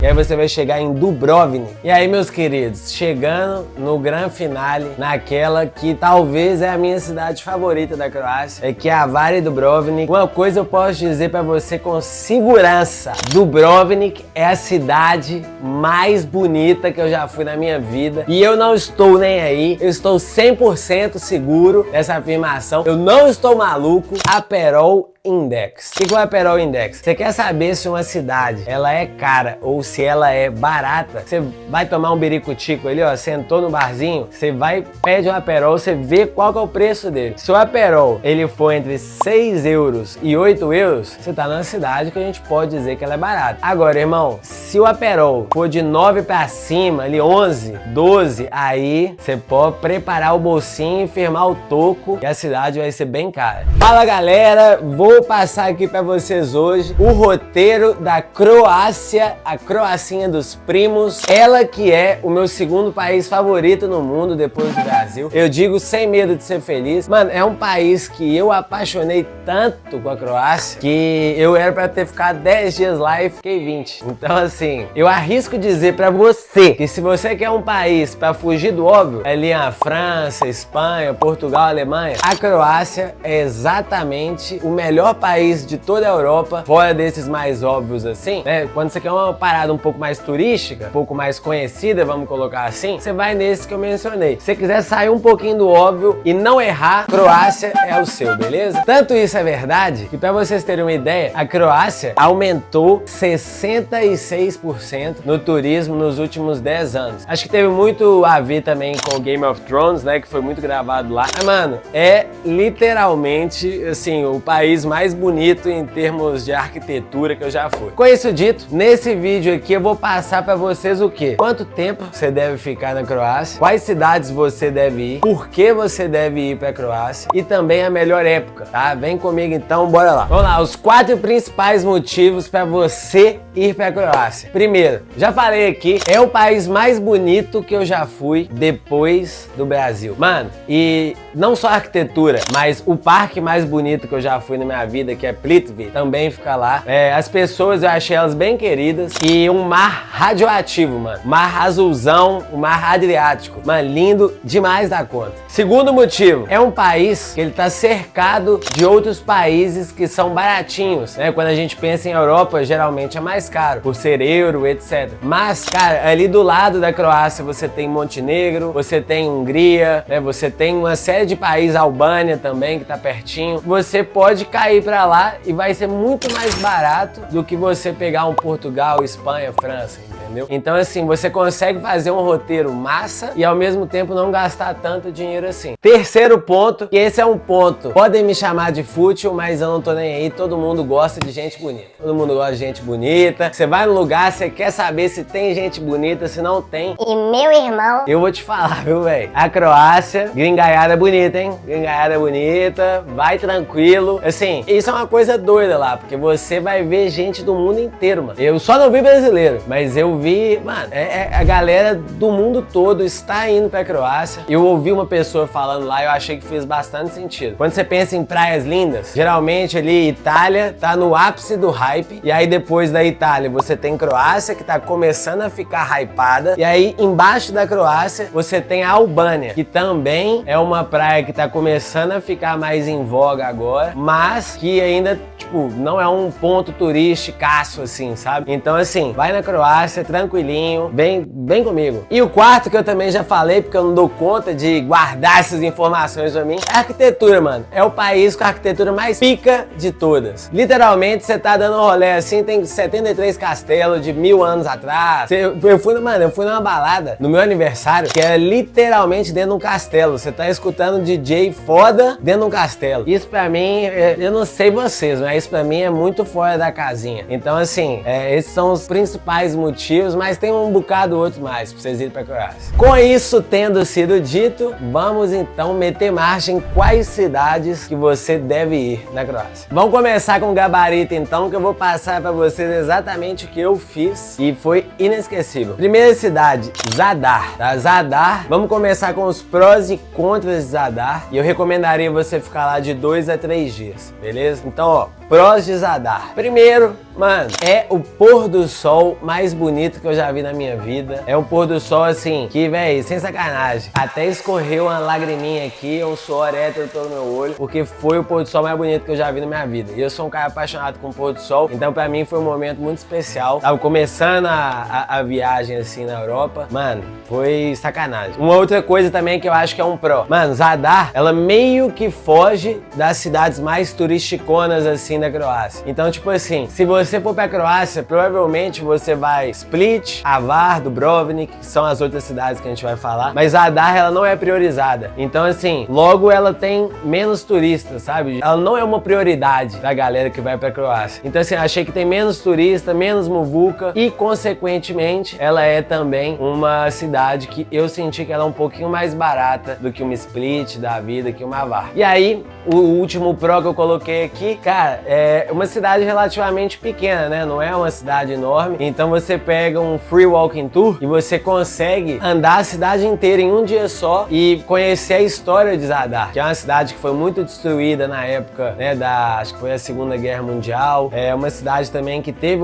E aí você vai chegar em Dubrovnik. E aí, meus queridos, chegando no grande finale, naquela que talvez é a minha cidade favorita da Croácia, é que é a Vara Dubrovnik. Uma coisa eu posso dizer pra você com segurança: Dubrovnik é a cidade mais bonita que eu já fui na minha vida. E eu não estou nem aí, eu estou 100% seguro dessa afirmação. Eu não estou maluco. Aperol Index. O que é o Aperol Index? Você quer saber se uma cidade ela é cara ou se ela é barata? Você vai tomar um biricutico ali, ó, sentou no barzinho, você vai, pede um Aperol, você vê qual que é o preço dele. Se o Aperol ele for entre 6 euros e 8 euros, você tá numa cidade que a gente pode dizer que ela é barata. Agora, irmão, se o Aperol for de 9 pra cima, ali 11, 12, aí você pode preparar o bolsinho e firmar o toco e a cidade vai ser bem cara. Fala, galera, vou passar aqui pra vocês hoje o roteiro da Croácia, a Croacinha dos primos, ela que é o meu segundo país favorito no mundo depois do Brasil. Eu digo sem medo de ser feliz. Mano, é um país que eu apaixonei tanto com a Croácia que eu era pra ter ficado 10 dias lá e fiquei 20. Então assim, eu arrisco dizer pra você que se você quer um país pra fugir do óbvio, ali a França, Espanha, Portugal, Alemanha, a Croácia é exatamente o melhor país de toda a Europa, fora desses mais óbvios assim, né? Quando você quer uma parada um pouco mais turística, um pouco mais conhecida, vamos colocar assim, você vai nesse que eu mencionei. Se você quiser sair um pouquinho do óbvio e não errar, Croácia é o seu, beleza? Tanto isso é verdade que, pra vocês terem uma ideia, a Croácia aumentou 66% no turismo nos últimos 10 anos. Acho que teve muito a ver também com o Game of Thrones, né? Que foi muito gravado lá. Mas, mano, é literalmente, assim, o país mais bonito em termos de arquitetura que eu já fui. Com isso dito, nesse vídeo aqui eu vou passar pra vocês o quê? Quanto tempo você deve ficar na Croácia, quais cidades você deve ir, por que você deve ir pra Croácia e também a melhor época, tá? Vem comigo então, bora lá. Vamos lá, os 4 principais motivos pra você ir pra Croácia. Primeiro, já falei aqui, é o país mais bonito que eu já fui depois do Brasil. Mano, e não só a arquitetura, mas o parque mais bonito que eu já fui na minha vida, que é Plitvice, também fica lá. As pessoas, eu achei elas bem queridas. E um mar radioativo, mano. Mar azulzão, o mar Adriático. Mano, lindo demais da conta. Segundo motivo, é um país que ele tá cercado de outros países que são baratinhos, né? Quando a gente pensa em Europa, geralmente é mais caro, por ser euro, etc. Mas, cara, ali do lado da Croácia você tem Montenegro, você tem Hungria, né? Você tem uma série de países, Albânia também, que tá pertinho. Você pode cair pra lá e vai ser muito mais barato do que você pegar um Portugal, Espanha, França, entendeu? Então assim, você consegue fazer um roteiro massa e ao mesmo tempo não gastar tanto dinheiro assim. Terceiro ponto, e esse é um ponto, podem me chamar de fútil, mas eu não tô nem aí, todo mundo gosta de gente bonita. Todo mundo gosta de gente bonita. Você vai no lugar, você quer saber se tem gente bonita, se não tem. E meu irmão... Eu vou te falar, viu, velho? A Croácia, gringaiada bonita, hein? Gringaiada bonita, vai tranquilo. Assim, isso é uma coisa doida lá, porque você vai ver gente do mundo inteiro, mano. Eu só não vi brasileiro, mas eu vi, mano, a galera do mundo todo está indo pra Croácia. Eu ouvi uma pessoa falando lá e eu achei que fez bastante sentido. Quando você pensa em praias lindas, geralmente ali Itália tá no ápice do hype, e aí depois da Itália você tem Croácia, que tá começando a ficar hypada, e aí embaixo da Croácia você tem a Albânia, que também é uma praia que tá começando a ficar mais em voga agora, mas que ainda, tipo, não é um ponto turísticaço assim, sabe? Então assim, vai na Croácia, tranquilinho, vem comigo. E o quarto, que eu também já falei, porque eu não dou conta de guardar essas informações pra mim, é a arquitetura, mano. É o país com a arquitetura mais pica de todas. Literalmente, você tá dando um rolê assim, tem 73 castelos de 1000 anos atrás. Eu fui numa balada no meu aniversário, que era literalmente dentro de um castelo. Você tá escutando um DJ foda dentro de um castelo. Isso pra mim, eu não sei vocês, mas isso pra mim é muito fora da casinha. Então assim, esses são os principais motivos, mas tem um bocado outro mais pra vocês irem pra Croácia. Com isso tendo sido dito, vamos então meter marcha em quais cidades que você deve ir na Croácia. Vamos começar com o gabarito então, que eu vou passar pra vocês exatamente o que eu fiz e foi inesquecível. Primeira cidade, Zadar, tá? Zadar, vamos começar com os prós e contras de Zadar, e eu recomendaria você ficar lá de 2 a 3 dias, beleza? Então, ó, prós de Zadar. Primeiro, mano, é o pôr do sol mais bonito que eu já vi na minha vida. É um pôr do sol assim, que, véi, sem sacanagem, até escorreu uma lagriminha aqui, um suor hétero todo no meu olho, porque foi o pôr do sol mais bonito que eu já vi na minha vida. E eu sou um cara apaixonado com o pôr do sol, então pra mim foi um momento muito especial. Tava começando a viagem assim na Europa, mano, foi sacanagem. Uma outra coisa também que eu acho que é um pró. Mano, Zadar, ela meio que foge das cidades mais turisticonas assim da Croácia. Então, tipo assim, se você for pra Croácia, provavelmente você vai Split, Hvar, Dubrovnik, que são as outras cidades que a gente vai falar, mas Zadar, ela não é priorizada. Então, assim, logo ela tem menos turistas, sabe? Ela não é uma prioridade da galera que vai pra Croácia. Então, assim, achei que tem menos turista, menos muvuca e, consequentemente, ela é também uma cidade que eu senti que ela é um pouquinho mais barata do que uma Split da vida, que uma Hvar. E aí, o último pró que eu coloquei aqui, cara, é uma cidade relativamente pequena, né? Não é uma cidade enorme. Então você pega um free walking tour e você consegue andar a cidade inteira em um dia só e conhecer a história de Zadar, que é uma cidade que foi muito destruída na época, né, acho que foi a Segunda Guerra Mundial. É uma cidade também que teve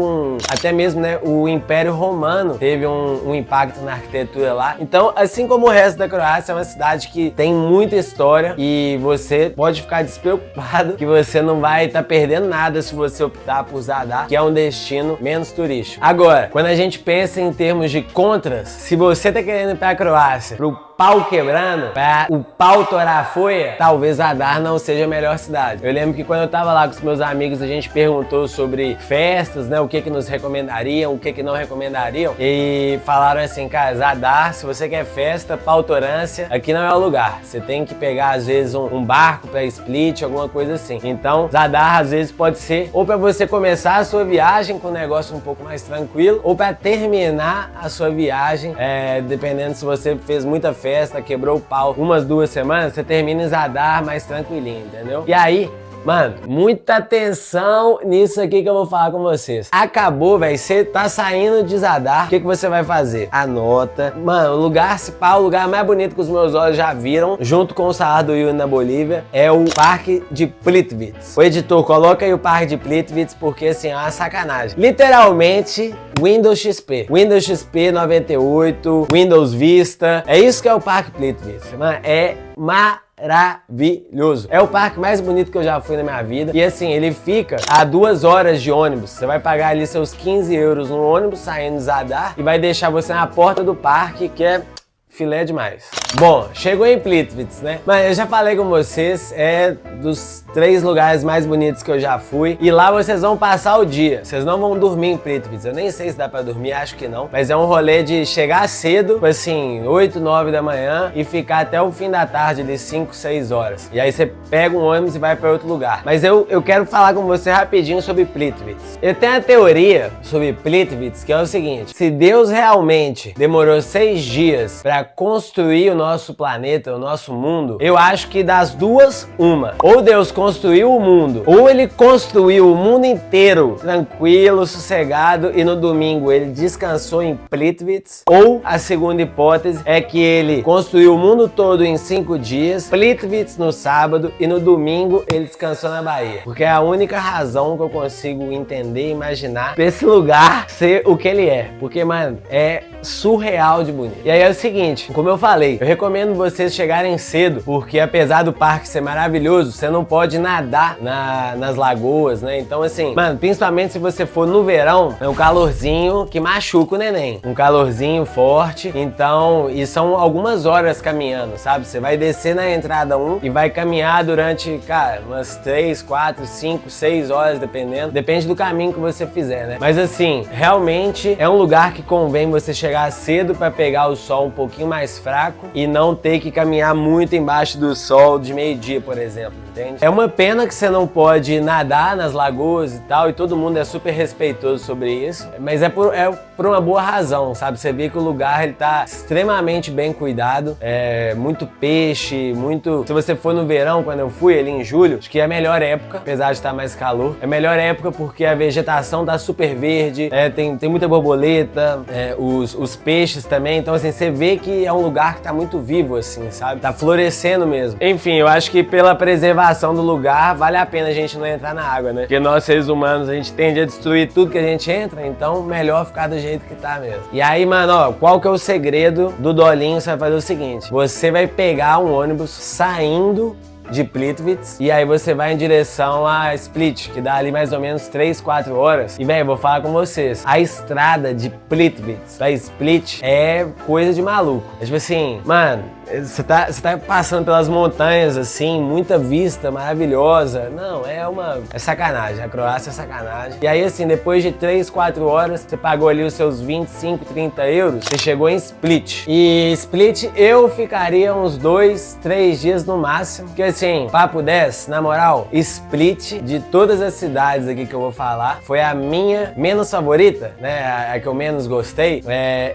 até mesmo, né, o Império Romano teve um impacto na arquitetura lá. Então, assim como o resto da Croácia, é uma cidade que tem muita história e você pode ficar despreocupado que você não vai estar perdendo nada se você optar por Zadar, que é um destino menos turístico. Agora, quando a gente pensa em termos de contras, se você tá querendo ir pra Croácia, pro pau quebrando, pra o pau torar a folha, talvez Zadar não seja a melhor cidade. Eu lembro que quando eu tava lá com os meus amigos, a gente perguntou sobre festas, né, o que nos recomendariam, o que não recomendariam, e falaram assim, cara, Zadar, se você quer festa, pautorância, aqui não é o lugar. Você tem que pegar, às vezes, um barco pra Split, alguma coisa assim. Então, Zadar, às vezes, pode ser ou pra você começar a sua viagem com um negócio um pouco mais tranquilo, ou pra terminar a sua viagem, dependendo se você fez muita festa, quebrou o pau umas 2 semanas, você termina em Zadar mais tranquilinho, entendeu? E aí, mano, muita atenção nisso aqui que eu vou falar com vocês. Acabou, velho, você tá saindo de Zadar, o que você vai fazer? Anota. Mano, o lugar mais bonito que os meus olhos já viram, junto com o Salar do Uyuni na Bolívia, é o Parque de Plitvice. O editor, coloca aí o Parque de Plitvice, porque assim, é uma sacanagem. Literalmente, Windows XP. Windows XP 98, Windows Vista, é isso que é o Parque Plitvice. Mano, é maravilhoso. É o parque mais bonito que eu já fui na minha vida. E assim, ele fica a 2 horas de ônibus. Você vai pagar ali seus 15 euros no ônibus saindo de Zadar e vai deixar você na porta do parque, que é filé demais. Bom, chegou em Plitvice, né? Mas eu já falei com vocês, é dos 3 lugares mais bonitos que eu já fui. E lá vocês vão passar o dia. Vocês não vão dormir em Plitvice. Eu nem sei se dá pra dormir, acho que não. Mas é um rolê de chegar cedo, assim, 8, 9 da manhã e ficar até o fim da tarde, ali, 5, 6 horas. E aí você pega um ônibus e vai pra outro lugar. Mas eu quero falar com você rapidinho sobre Plitvice. Eu tenho a teoria sobre Plitvice, que é o seguinte: se Deus realmente demorou 6 dias pra construir o nosso planeta, o nosso mundo, eu acho que das duas, uma. Ou Deus construiu o mundo, ou ele construiu o mundo inteiro tranquilo, sossegado, e no domingo ele descansou em Plitvice. Ou a segunda hipótese é que ele construiu o mundo todo em 5 dias, Plitvice no sábado, e no domingo ele descansou na Bahia. Porque é a única razão que eu consigo entender e imaginar pra esse lugar ser o que ele é. Porque, mano, é surreal de bonito. E aí é o seguinte, como eu falei, eu recomendo vocês chegarem cedo, porque apesar do parque ser maravilhoso, você não pode nadar nas lagoas, né? Então assim, mano, principalmente se você for no verão, é um calorzinho que machuca o neném. Um calorzinho forte, então, e são algumas horas caminhando, sabe? Você vai descer na entrada 1 e vai caminhar durante, cara, umas 3, 4, 5, 6 horas, dependendo. Depende do caminho que você fizer, né? Mas assim, realmente é um lugar que convém você chegar cedo pra pegar o sol um pouquinho mais fraco e não ter que caminhar muito embaixo do sol de meio-dia, por exemplo, entende? É uma pena que você não pode nadar nas lagoas e tal, e todo mundo é super respeitoso sobre isso, mas é por uma boa razão, sabe? Você vê que o lugar ele tá extremamente bem cuidado, muito peixe, muito... Se você for no verão, quando eu fui ali em julho, acho que é a melhor época, apesar de estar mais calor, é a melhor época porque a vegetação tá super verde, tem muita borboleta, os peixes também, então assim, você vê que é um lugar que tá muito vivo, assim, sabe? Tá florescendo mesmo. Enfim, eu acho que pela preservação população do lugar, vale a pena a gente não entrar na água, né? Porque nós, seres humanos, a gente tende a destruir tudo que a gente entra, então melhor ficar do jeito que tá mesmo. E aí, mano, ó, qual que é o segredo do dolinho? Você vai fazer o seguinte, você vai pegar um ônibus saindo de Plitvice, e aí você vai em direção a Split, que dá ali mais ou menos 3, 4 horas. E, velho, vou falar com vocês, a estrada de Plitvice pra Split é coisa de maluco. É tipo assim, mano, você tá passando pelas montanhas, assim, muita vista maravilhosa. Não, é sacanagem, a Croácia é sacanagem. E aí, assim, depois de 3, 4 horas, você pagou ali os seus 25, 30 euros, você chegou em Split. E Split, eu ficaria uns 2, 3 dias no máximo, porque assim, papo 10, na moral, Split, de todas as cidades aqui que eu vou falar, foi a minha menos favorita, né, a que eu menos gostei.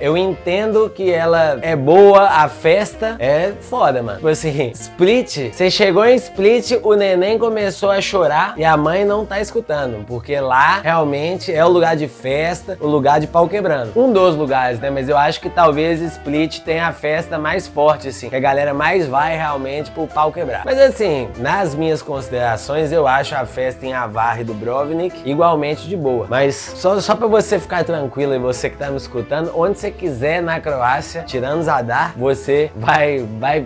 Eu entendo que ela é boa, a festa é foda, mano. Tipo assim, Split, você chegou em Split, o neném começou a chorar e a mãe não tá escutando, porque lá realmente é o lugar de festa, o lugar de pau quebrando. Um dos lugares, né, mas eu acho que talvez Split tenha a festa mais forte, assim, que a galera mais vai realmente pro pau quebrar. Mas assim, nas minhas considerações, eu acho a festa em Avar e Dubrovnik igualmente de boa. Mas só pra você ficar tranquilo e você que tá me escutando, onde você quiser na Croácia, tirando Zadar, você vai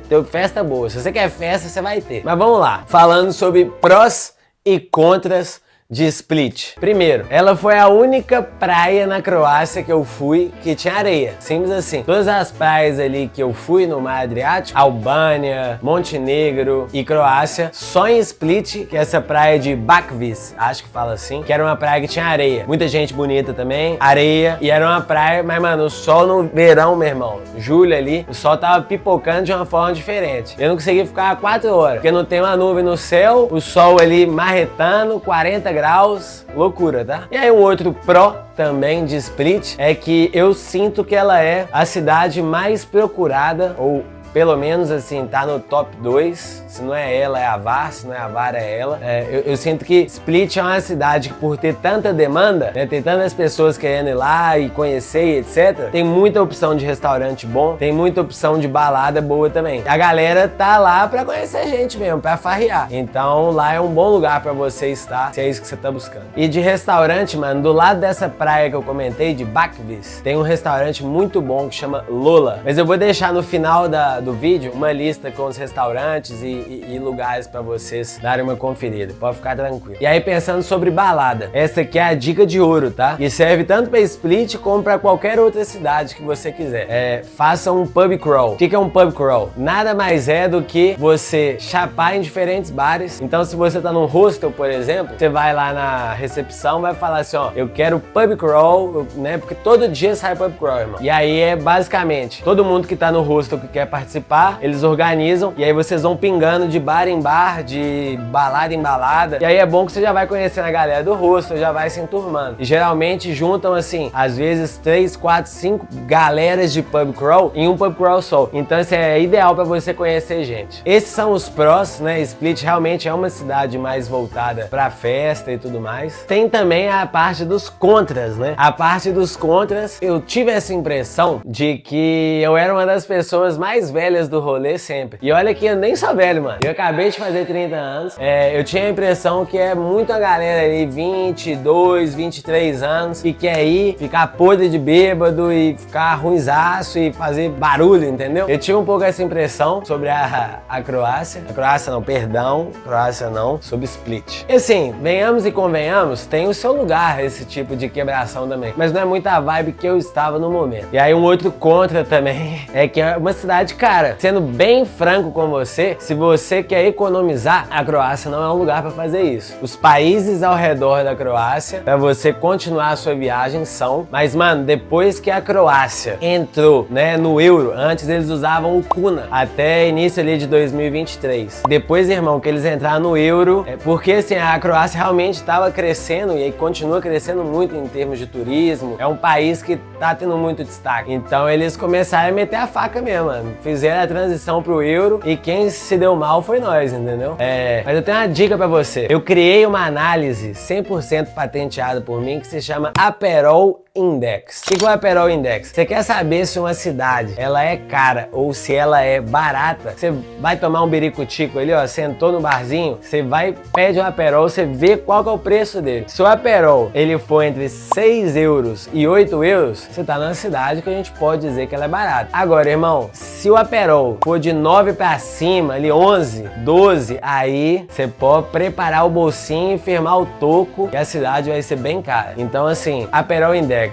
ter festa boa. Se você quer festa, você vai ter. Mas vamos lá, falando sobre prós e contras de Split. Primeiro, ela foi a única praia na Croácia que eu fui que tinha areia. Simples assim. Todas as praias ali que eu fui no Mar Adriático, Albânia, Montenegro e Croácia, só em Split, que é essa praia de Bakvice, acho que fala assim, que era uma praia que tinha areia. Muita gente bonita também, areia, e era uma praia, mas mano, o sol no verão, meu irmão, julho ali, o sol tava pipocando de uma forma diferente. Eu não consegui ficar 4 horas, porque não tem uma nuvem no céu, o sol ali marretando, 40 graus, loucura, tá? E aí um outro pró também de Split é que eu sinto que ela é a cidade mais procurada, ou pelo menos assim, tá no top 2. Se não é ela, é Avar. Se não é Avar, é ela. Eu sinto que Split é uma cidade que, por ter tanta demanda, né, ter tantas pessoas querendo ir lá e conhecer e etc., tem muita opção de restaurante bom, tem muita opção de balada boa também. A galera tá lá pra conhecer gente mesmo, pra farrear. Então lá é um bom lugar pra você estar, se é isso que você tá buscando. E de restaurante, mano, do lado dessa praia que eu comentei, de Bakvice, tem um restaurante muito bom que chama Lola. Mas eu vou deixar no final do vídeo uma lista com os restaurantes e lugares pra vocês darem uma conferida, pode ficar tranquilo. E aí, pensando sobre balada, essa aqui é a dica de ouro, tá? E serve tanto pra Split como pra qualquer outra cidade que você quiser. Faça um pub crawl. O que é um pub crawl? Nada mais é do que você chapar em diferentes bares. Então, se você tá num hostel, por exemplo, você vai lá na recepção, vai falar assim, ó, eu quero pub crawl, né? Porque todo dia sai pub crawl, irmão. E aí é basicamente todo mundo que tá no hostel que quer participar, eles organizam e aí vocês vão pingando de bar em bar, de balada em balada. E aí é bom que você já vai conhecendo a galera do hostel, já vai se enturmando. E geralmente juntam assim, às vezes 3, 4, 5 galeras de pub crawl em um pub crawl só. Então isso é ideal pra você conhecer gente. Esses são os prós, né? Split realmente é uma cidade mais voltada pra festa e tudo mais. Tem também a parte dos contras, né? A parte dos contras, eu tive essa impressão de que eu era uma das pessoas mais velhas do rolê sempre. E olha que eu nem sou velho, mano. Eu acabei de fazer 30 anos. Eu tinha a impressão que é muita galera ali, 22, 23 anos, que quer ir, ficar podre de bêbado e ficar ruinzaço e fazer barulho, entendeu? Eu tinha um pouco essa impressão sobre a Croácia. A Croácia não, perdão. Croácia não, sobre Split. E assim, venhamos e convenhamos, tem o seu lugar esse tipo de quebração também. Mas não é muito a vibe que eu estava no momento. E aí um outro contra também é que é uma cidade cara. Sendo bem franco com você, se você quer economizar, a Croácia não é um lugar para fazer isso. Os países ao redor da Croácia, para você continuar a sua viagem, são. Mas, mano, depois que a Croácia entrou, né, no euro, antes eles usavam o kuna, até início ali de 2023. Depois, irmão, que eles entraram no euro, porque assim, a Croácia realmente estava crescendo e continua crescendo muito em termos de turismo. É um país que tá tendo muito destaque. Então eles começaram a meter a faca mesmo, mano. Fizeram a transição pro euro e quem se deu mal foi nós, entendeu? Mas eu tenho uma dica pra você. Eu criei uma análise 100% patenteada por mim que se chama Aperol Index. O que é o Aperol Index? Você quer saber se uma cidade ela é cara ou se ela é barata? Você vai tomar um biricutico ali, ó, sentou no barzinho, você vai, pede um Aperol, você vê qual que é o preço dele. Se o Aperol ele for entre 6 euros e 8 euros, você tá numa cidade que a gente pode dizer que ela é barata. Agora, irmão, se o Aperol for de 9 pra cima, ali 11, 12, aí você pode preparar o bolsinho e firmar o toco e a cidade vai ser bem cara. Então, assim, Aperol Index,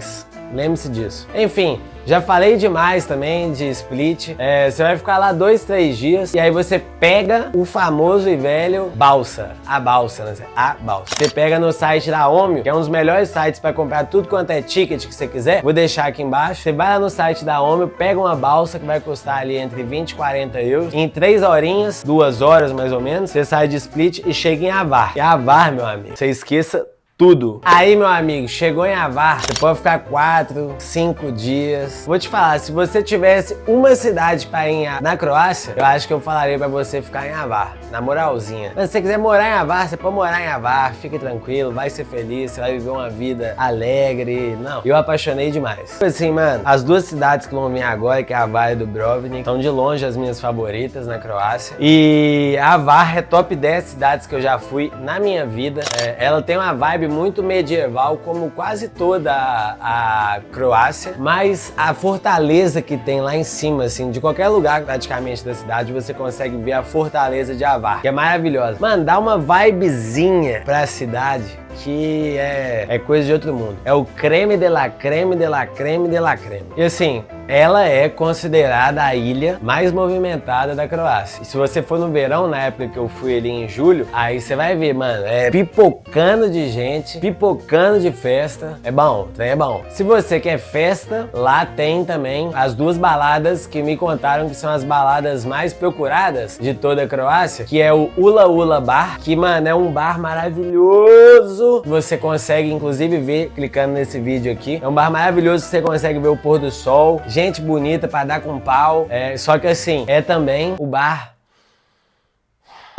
lembre-se disso. Enfim, já falei demais também de Split. Você vai ficar lá 2, 3 dias e aí você pega o famoso e velho balsa. A balsa, né? A balsa. Você pega no site da Omio, que é um dos melhores sites para comprar tudo quanto é ticket que você quiser. Vou deixar aqui embaixo. Você vai lá no site da Omio, pega uma balsa que vai custar ali entre 20 e 40 euros. Em 3 horinhas, 2 horas mais ou menos, você sai de Split e chega em Avar. E Avar, meu amigo, você esqueça tudo. Aí, meu amigo, chegou em Avar, você pode ficar 4, 5 dias. Vou te falar, se você tivesse uma cidade pra ir na Croácia, eu acho que eu falaria pra você ficar em Avar, na moralzinha. Mas se você quiser morar em Avar, você pode morar em Avar, fique tranquilo, vai ser feliz, você vai viver uma vida alegre. Não, eu apaixonei demais. Assim, mano, as duas cidades que vão vir agora, que é Avar e Dubrovnik, são de longe as minhas favoritas na Croácia. E Avar é top 10 cidades que eu já fui na minha vida. Ela tem uma vibe muito medieval, como quase toda a Croácia, mas a fortaleza que tem lá em cima, assim, de qualquer lugar praticamente da cidade, você consegue ver a fortaleza de Avar, que é maravilhosa. Mano, dá uma vibezinha pra cidade que é coisa de outro mundo. É o creme de la creme de la creme de la creme. E assim, ela é considerada a ilha mais movimentada da Croácia. E se você for no verão, na época que eu fui ali em julho, aí você vai ver, mano, pipocando de gente, pipocando de festa. É bom, o trem é bom. Se você quer festa, lá tem também as duas baladas que me contaram que são as baladas mais procuradas de toda a Croácia, que é o Ula Ula Bar, que, mano, é um bar maravilhoso. Você consegue, inclusive, ver clicando nesse vídeo aqui. É um bar maravilhoso, você consegue ver o pôr do sol, gente bonita pra dar com pau. Só que assim, é também o bar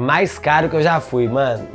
mais caro que eu já fui, mano.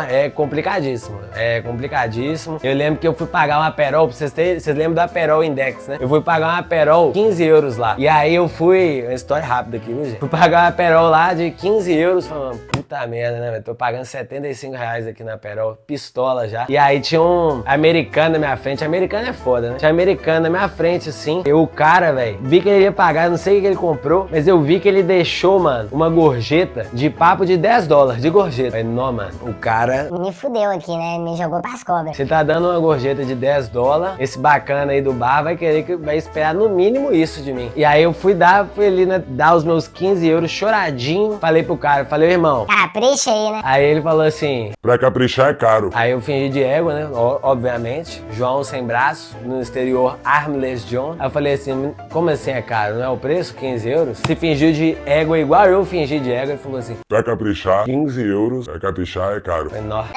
É complicadíssimo. É complicadíssimo. Eu lembro que eu fui pagar um Aperol, pra vocês lembram do Aperol Index, né? Eu fui pagar um Aperol 15 euros lá. E aí eu fui, uma história rápida aqui, viu, gente? Fui pagar um Aperol lá de 15 euros, falando, puta merda, né, velho? Tô pagando 75 reais aqui no Aperol, pistola já. E aí tinha um americano na minha frente. Americano é foda, né? Tinha um americano na minha frente, assim. O cara, velho, vi que ele ia pagar, não sei o que ele comprou, mas eu vi que ele deixou, mano, uma gorjeta de papo de 10 dólares de gorjeta. Falei, não, mano, o cara me fudeu aqui, né? Me jogou pras cobras. Você tá dando uma gorjeta de 10 dólares, esse bacana aí do bar vai querer que vai esperar no mínimo isso de mim. E aí eu fui ali, né, dar os meus 15 euros choradinho. Falei pro cara, falei, irmão, capricha aí, né? Aí ele falou assim, pra caprichar é caro. Aí eu fingi de égua, né? Obviamente. João sem braço, no exterior Armless John. Aí eu falei assim, como assim é caro? Não é o preço? 15 euros? Se fingiu de égua igual eu fingi de égua, ele falou assim, pra caprichar, 15 euros, pra caprichar é caro. Falei, nossa.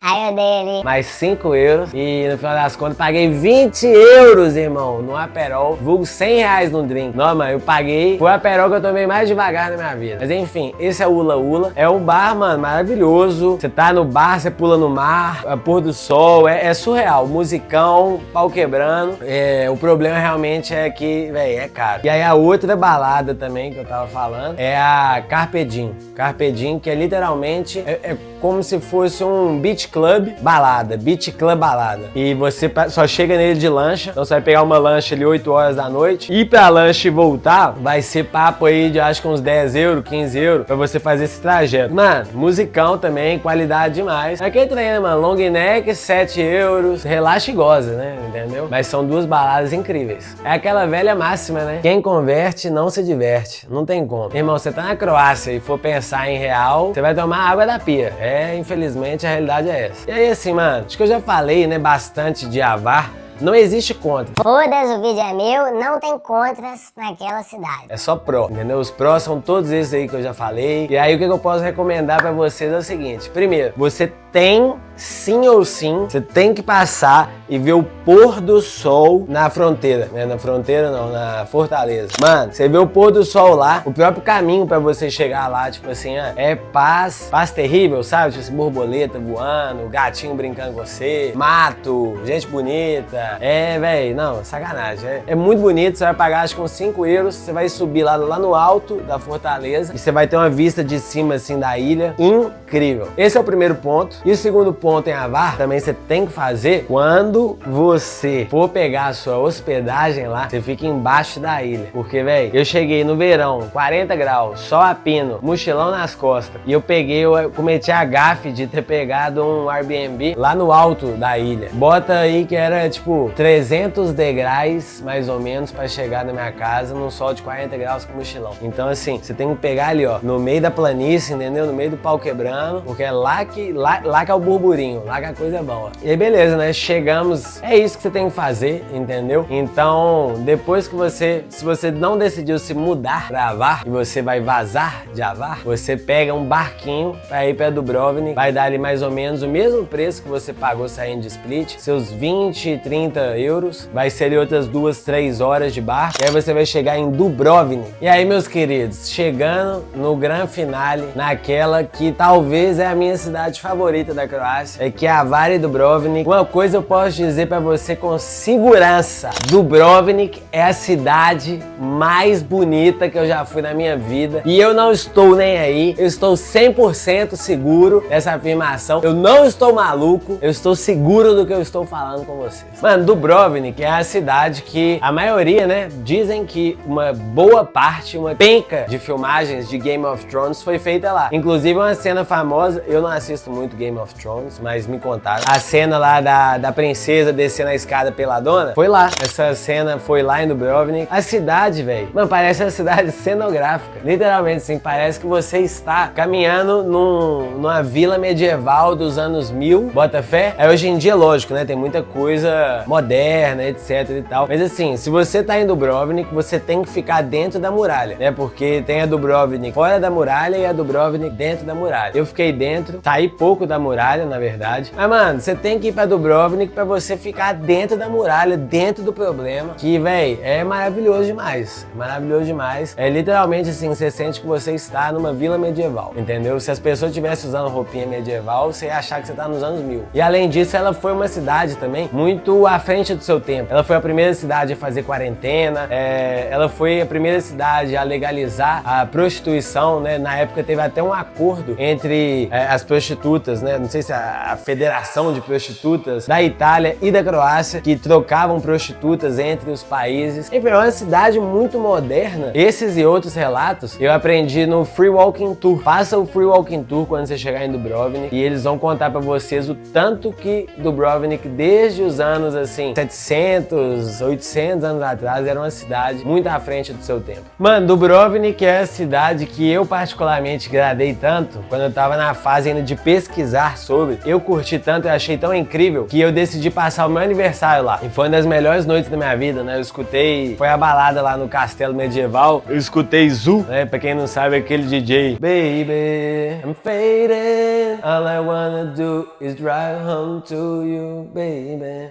Aí eu dei ali Mais 5 euros e no final das contas paguei 20 euros, irmão, no Aperol, vulgo 100 reais no drink. Não, mano, eu paguei, foi o Aperol que eu tomei mais devagar na minha vida. Mas enfim, esse é o Ula Ula, é um bar, mano, maravilhoso. Você tá no bar, você pula no mar, pôr do sol, é surreal, musicão, pau quebrando. O problema realmente é que, velho, é caro. E aí a outra balada também que eu tava falando é a Carpe Diem. Carpe Diem, que é literalmente, é como se fosse um beach club balada, beach club balada. E você só chega nele de lancha, então você vai pegar uma lancha ali 8 horas da noite, ir pra lancha e voltar, vai ser papo aí de acho que uns 10 euros, 15 euros, pra você fazer esse trajeto. Mano, musicão também, qualidade demais. Aquele trem, né, mano? Long neck, 7 euros, relaxa e goza, né? Entendeu? Mas são duas baladas incríveis. É aquela velha máxima, né? Quem converte não se diverte, não tem como. Irmão, você tá na Croácia e for pensar em real, você vai tomar água da pia. Infelizmente a realidade é essa. E aí assim, mano, acho que eu já falei, né, bastante de Avar. Não existe contra. Foda-se, o vídeo é meu, não tem contras naquela cidade. É só pró, entendeu? Os prós são todos esses aí que eu já falei. E aí o que eu posso recomendar pra vocês é o seguinte. Primeiro, você tem, sim ou sim, você tem que passar e ver o pôr do sol na fronteira, né? Na fronteira não, na Fortaleza. Mano, você vê o pôr do sol lá, o próprio caminho pra você chegar lá, tipo assim, é paz terrível, sabe? Tipo, borboleta voando, gatinho brincando com você, mato, gente bonita. Velho, não, sacanagem. É muito bonito, você vai pagar acho que uns 5 euros, você vai subir lá no alto da Fortaleza e você vai ter uma vista de cima assim da ilha incrível. Esse é o primeiro ponto. E o segundo ponto em Hvar, também você tem que fazer quando você for pegar a sua hospedagem lá, você fica embaixo da ilha. Porque, velho, eu cheguei no verão, 40 graus, só a pino, mochilão nas costas, e eu cometi a gafe de ter pegado um Airbnb lá no alto da ilha. Bota aí que era tipo 300 degraus mais ou menos pra chegar na minha casa num sol de 40 graus com mochilão. Então assim, você tem que pegar ali, ó, no meio da planície, entendeu? No meio do pau quebrando, porque é lá que é o burburinho, lá que a coisa é boa. E aí beleza, né? Chegamos, é isso que você tem que fazer, entendeu? Então, depois que se você não decidiu se mudar pra Hvar e você vai vazar de Hvar, você pega um barquinho pra ir pra Dubrovnik, vai dar ali mais ou menos o mesmo preço que você pagou saindo de Split, seus 20, 30 euros, vai ser ali outras 2, 3 horas de barco, e aí você vai chegar em Dubrovnik. E aí, meus queridos, chegando no grande finale, naquela que talvez é a minha cidade favorita da Croácia, que é Hvar e Dubrovnik. Uma coisa eu posso dizer pra você com segurança, Dubrovnik é a cidade mais bonita que eu já fui na minha vida, e eu não estou nem aí, eu estou 100% seguro dessa afirmação, eu não estou maluco, eu estou seguro do que eu estou falando com vocês. Mano, Dubrovnik é a cidade que a maioria, né, dizem que uma boa parte, uma penca de filmagens de Game of Thrones foi feita lá. Inclusive uma cena famosa, eu não assisto muito Game of Thrones, mas me contaram, a cena lá da princesa descendo a escada peladona, foi lá. Essa cena foi lá em Dubrovnik. A cidade, velho, mano, parece uma cidade cenográfica. Literalmente, assim, parece que você está caminhando numa vila medieval dos anos 1000, bota fé? Hoje em dia, lógico, né, tem muita coisa moderna, etc e tal. Mas assim, se você tá em Dubrovnik, você tem que ficar dentro da muralha, né? Porque tem a Dubrovnik fora da muralha e a Dubrovnik dentro da muralha. Eu fiquei dentro, saí pouco da muralha, na verdade. Mas, mano, você tem que ir pra Dubrovnik pra você ficar dentro da muralha, dentro do problema, que, véi, é maravilhoso demais. Maravilhoso demais. É literalmente assim, você sente que você está numa vila medieval, entendeu? Se as pessoas estivessem usando roupinha medieval, você ia achar que você tá nos anos 1000. E além disso, ela foi uma cidade também muito à frente do seu tempo. Ela foi a primeira cidade a fazer quarentena, ela foi a primeira cidade a legalizar a prostituição, né? Na época teve até um acordo entre as prostitutas, né? Não sei se a Federação de Prostitutas da Itália e da Croácia, que trocavam prostitutas entre os países. Enfim, é uma cidade muito moderna. Esses e outros relatos eu aprendi no Free Walking Tour. Faça o Free Walking Tour quando você chegar em Dubrovnik e eles vão contar pra vocês o tanto que Dubrovnik, desde os anos assim 700, 800 anos atrás, era uma cidade muito à frente do seu tempo. Mano, Dubrovnik é a cidade que eu particularmente gradei tanto quando eu tava na fase ainda de pesquisar sobre. Eu curti tanto, eu achei tão incrível que eu decidi passar o meu aniversário lá. E foi uma das melhores noites da minha vida, né? Eu escutei, foi a balada lá no Castelo Medieval, eu escutei Zu, né? Pra quem não sabe, aquele DJ. Baby, I'm fading, all I wanna do is drive home to you, baby.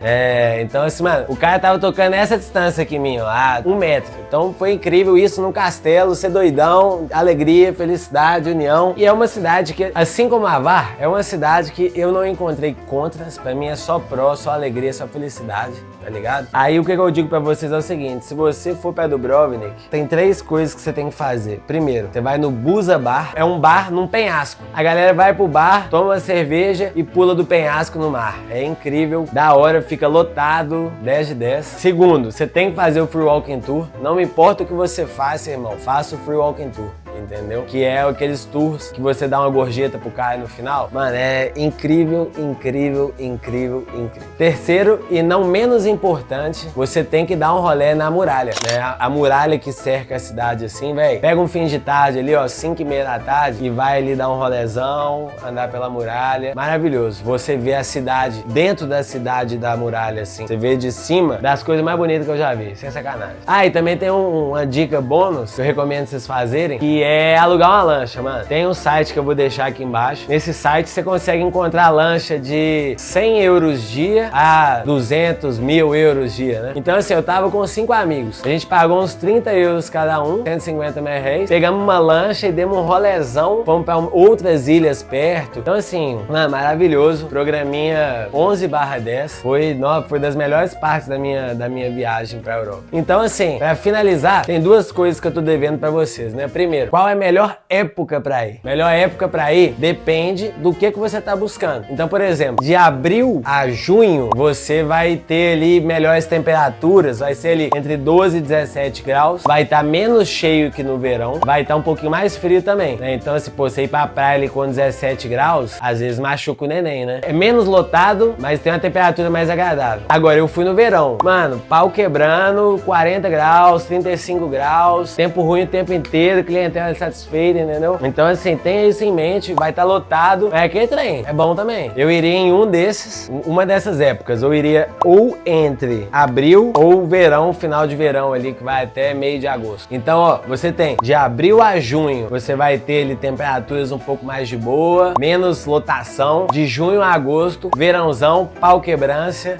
Então assim, mano, o cara tava tocando essa distância aqui minha, a 1 metro. Então foi incrível isso num castelo, ser doidão, alegria, felicidade, união. E é uma cidade que, assim como Hvar, é uma cidade que eu não encontrei contras, pra mim é só pró, só alegria, só felicidade, tá ligado? Aí o que eu digo pra vocês é o seguinte, se você for pra Dubrovnik, tem 3 coisas que você tem que fazer. Primeiro, você vai no Buza Bar, é um bar num penhasco. A galera vai pro bar, toma uma cerveja e pula do penhasco no mar. É incrível, da hora, fica lotado, 10 de 10. Segundo, você tem que fazer o Free Walking Tour. Não me importa o que você faça, irmão, faça o Free Walking Tour. Entendeu? Que é aqueles tours que você dá uma gorjeta pro cara no final. Mano, é incrível, incrível, incrível, incrível. Terceiro, e não menos importante, você tem que dar um rolê na muralha, né? A muralha que cerca a cidade assim, velho. Pega um fim de tarde ali, ó, 5h30 da tarde, e vai ali dar um rolezão, andar pela muralha. Maravilhoso. Você vê a cidade, dentro da cidade da muralha, assim. Você vê de cima, das coisas mais bonitas que eu já vi. Sem sacanagem. Ah, e também tem uma dica bônus que eu recomendo vocês fazerem, que é é alugar uma lancha, mano. Tem um site que eu vou deixar aqui embaixo. Nesse site você consegue encontrar lancha de 100 euros dia a 200, 1000 euros dia, né? Então assim, eu tava com 5 amigos. A gente pagou uns 30 euros cada um, 150 reais. Pegamos uma lancha e demos um rolezão. Fomos pra outras ilhas perto. Então assim, mano, maravilhoso. Programinha 11/10. Foi das melhores partes da minha viagem pra Europa. Então assim, pra finalizar, tem duas coisas que eu tô devendo pra vocês, né? Primeiro, qual é a melhor época pra ir? Melhor época pra ir depende do que você tá buscando. Então, por exemplo, de abril a junho, você vai ter ali melhores temperaturas, vai ser ali entre 12 e 17 graus, vai estar menos cheio que no verão, vai estar um pouquinho mais frio também, né? Então, se você ir pra praia ali com 17 graus, às vezes machuca o neném, né? É menos lotado, mas tem uma temperatura mais agradável. Agora, eu fui no verão, mano, pau quebrando, 40 graus, 35 graus, tempo ruim o tempo inteiro, clientela satisfeita, entendeu? Então, assim, tenha isso em mente, vai estar lotado, é aquele trem, é bom também. Eu iria em uma dessas épocas, eu iria ou entre abril ou verão, final de verão ali, que vai até meio de agosto. Então, ó, você tem de abril a junho, você vai ter ali temperaturas um pouco mais de boa, menos lotação. De junho a agosto, verãozão, pau quebrância,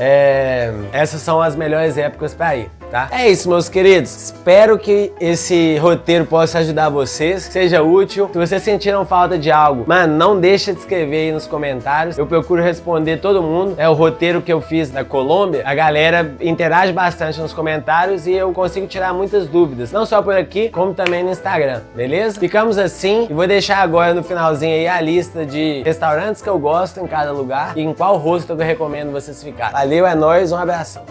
essas são as melhores épocas pra ir. Tá? É isso, meus queridos. Espero que esse roteiro possa ajudar vocês, seja útil. Se vocês sentiram falta de algo, mano, não deixa de escrever aí nos comentários. Eu procuro responder todo mundo. É o roteiro que eu fiz da Colômbia. A galera interage bastante nos comentários e eu consigo tirar muitas dúvidas. Não só por aqui, como também no Instagram, beleza? Ficamos assim e vou deixar agora no finalzinho aí a lista de restaurantes que eu gosto em cada lugar e em qual hostel eu recomendo vocês ficarem. Valeu, é nóis, um abração.